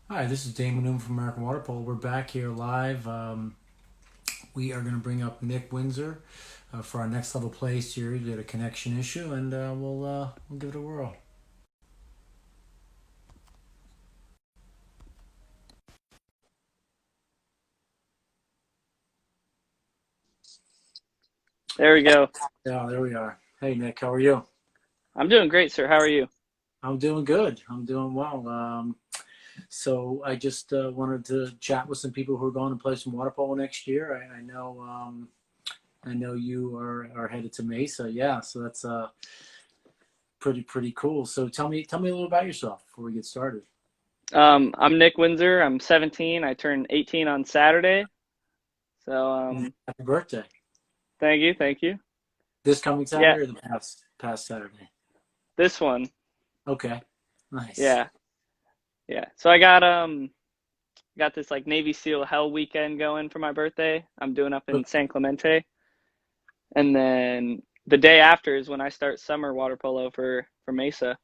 Hi, this is Damon Newman from American Water Polo. We're back here live. We are going to bring up Nick Winsor for our next level play series. We had a connection issue, and we'll give it a whirl. There we go. Yeah, there we are. Hey, Nick, how are you? I'm doing great, sir. How are you? I'm doing good. I'm doing well. So I just wanted to chat with some people who are going to play some water polo next year. I know you are headed to Mesa. Yeah, so that's pretty cool. So tell me a little about yourself before we get started. I'm Nick Winsor. I'm 17. I turned 18 on Saturday. So, Happy birthday! thank you, thank you. This coming Yeah, Saturday or the past Saturday? this one. Okay, nice. Yeah, yeah. So I got this like Navy SEAL Hell weekend going for my birthday. I'm doing up in San Clemente, and then the day after is when I start summer water polo for Mesa.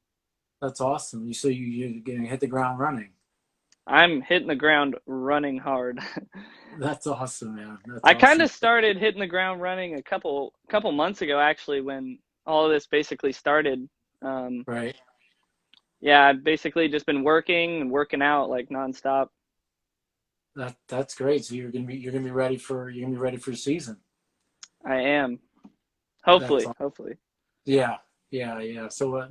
That's awesome. You're gonna hit the ground running. I'm hitting the ground running hard. That's awesome, man. That's I kind awesome. of started hitting the ground running a couple months ago, actually, when all of this basically started. Um, Right. yeah, I've basically just been working and working out like nonstop. That's great. So you're gonna be ready for the season. I am. That's Hopefully, aw- hopefully. yeah, yeah. So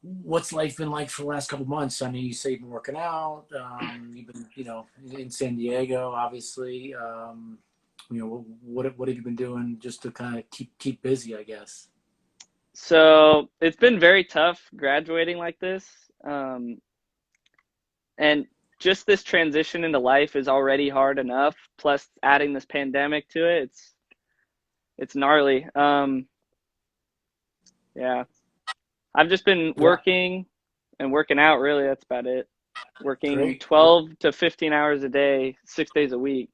what's life been like for the last couple months? I mean, you say you've been working out. You've been in San Diego, obviously. What have you been doing just to kind of keep busy? I guess. So it's been very tough graduating like this. And just this transition into life is already hard enough. Plus adding this pandemic to it, it's gnarly. Yeah, I've just been Yeah. working and working out, really. That's about it. Working Great. 12 to 15 hours a day, 6 days a week.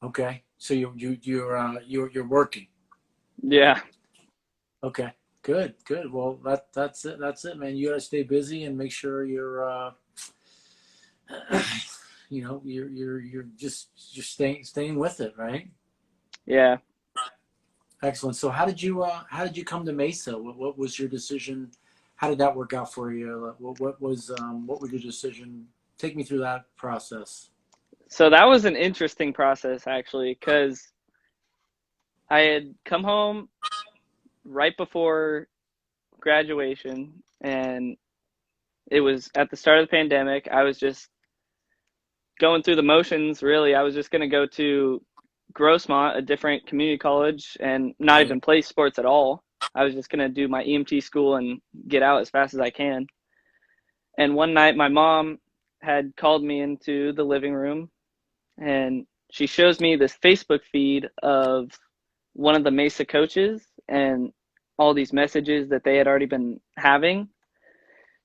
Okay. So you're working. Yeah. Okay. Good. Well, that's it. That's it, man. You gotta stay busy and make sure you're just you're staying with it, right? Yeah. Excellent. So how did you come to Mesa? What was your decision? How did that work out for you? What was your decision? Take me through that process. So that was an interesting process, actually, because I had come home right before graduation, and it was at the start of the pandemic. I was just going through the motions, really. I was just going to go to Grossmont, a different community college, and not Right. even play sports at all. I was just going to do my EMT school and get out as fast as I can. And one night, my mom had called me into the living room, and she shows me this Facebook feed of one of the Mesa coaches and all these messages that they had already been having.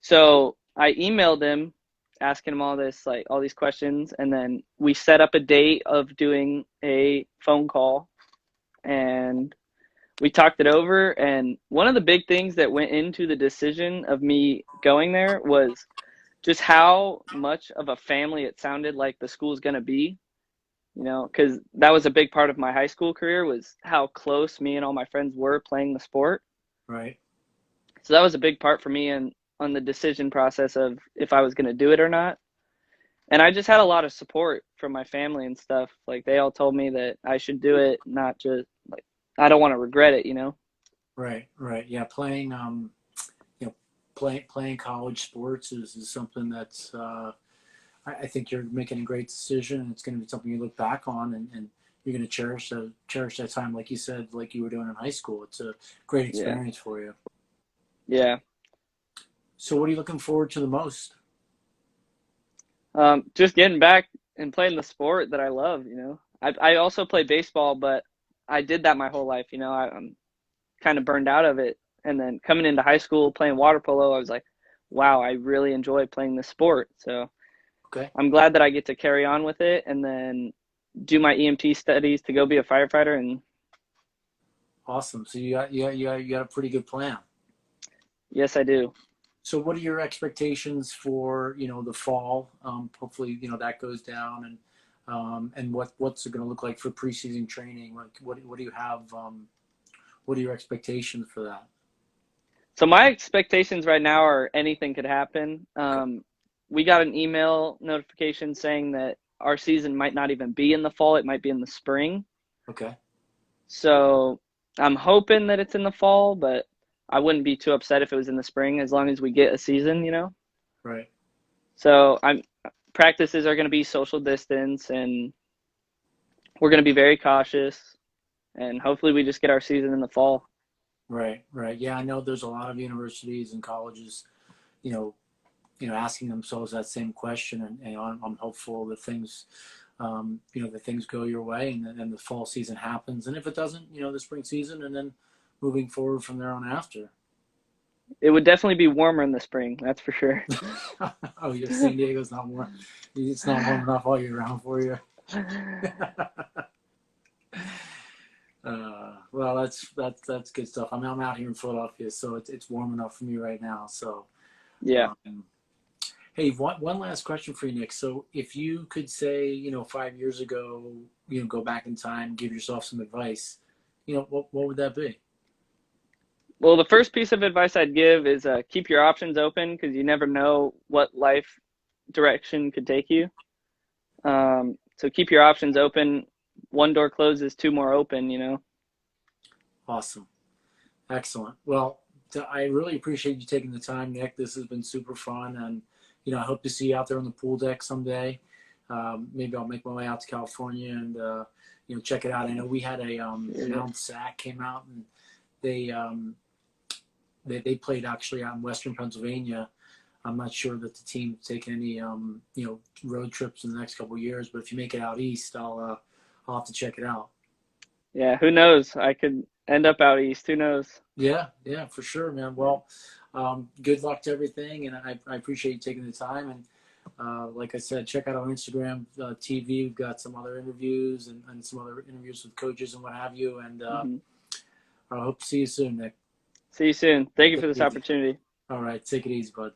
So I emailed him asking him all this, like all these questions, and then we set up a date of doing a phone call, and we talked it over. And one of the big things that went into the decision of me going there was just how much of a family it sounded like the school's going to be, because that was a big part of my high school career, was how close me and all my friends were playing the sport. Right. So that was a big part for me and on the decision process of if I was going to do it or not. And I just had a lot of support from my family and stuff. Like they all told me that I should do it, not just like I don't want to regret it. Right. Yeah. You know, playing college sports is something that's I think you're making a great decision. It's going to be something you look back on, and you're going to cherish that time, like you said, like you were doing in high school. It's a great Yeah. experience for you. Yeah. So, what are you looking forward to the most? Just getting back and playing the sport that I love. I also play baseball, but I did that my whole life. I'm kind of burned out of it. And then coming into high school playing water polo, I was like, wow, I really enjoy playing this sport. So Okay, I'm glad that I get to carry on with it and then do my EMT studies to go be a firefighter. And awesome. So you got a pretty good plan. yes, I do. So what are your expectations for, the fall? Hopefully, that goes down, and what's it going to look like for preseason training? Like, what do you have? What are your expectations for that? So my expectations right now are anything could happen. Okay. We got an email notification saying that our season might not even be in the fall; it might be in the spring. Okay. So I'm hoping that it's in the fall, but I wouldn't be too upset if it was in the spring as long as we get a season. Right. So I'm practices are going to be social distance, and we're going to be very cautious, and hopefully we just get our season in the fall. Right. Right. Yeah, I know there's a lot of universities and colleges, you know, asking themselves that same question, and I'm hopeful that things go your way, and then the fall season happens, and if it doesn't, the spring season, and then moving forward from there on after. It would definitely be warmer in the spring, that's for sure. Oh, yeah, San Diego's not warm. It's not warm enough all year round for you. Well, that's good stuff. I'm out here in Philadelphia, so it's warm enough for me right now. So, Yeah. um, hey, one last question for you, Nick. So, if you could say, 5 years ago, go back in time, give yourself some advice, what would that be? Well, the first piece of advice I'd give is keep your options open because you never know what life direction could take you. So keep your options open. One door closes, two more open. Awesome. Excellent. Well, I really appreciate you taking the time, Nick. This has been super fun, and I hope to see you out there on the pool deck someday. Maybe I'll make my way out to California and check it out. I know we had a Mount Sac came out, and they they played actually out in Western Pennsylvania. I'm not sure that the team's taking any road trips in the next couple of years, but if you make it out east, I'll have to check it out. Yeah, who knows? I could end up out east. Who knows? Yeah, yeah, for sure, man. Well, good luck to everything, and I appreciate you taking the time. And like I said, check out our Instagram TV. We've got some other interviews and some other interviews with coaches and what have you. And Hmm. I hope to see you soon, Nick. See you soon. Thank you Take for it this easy. opportunity. All right, take it easy, bud.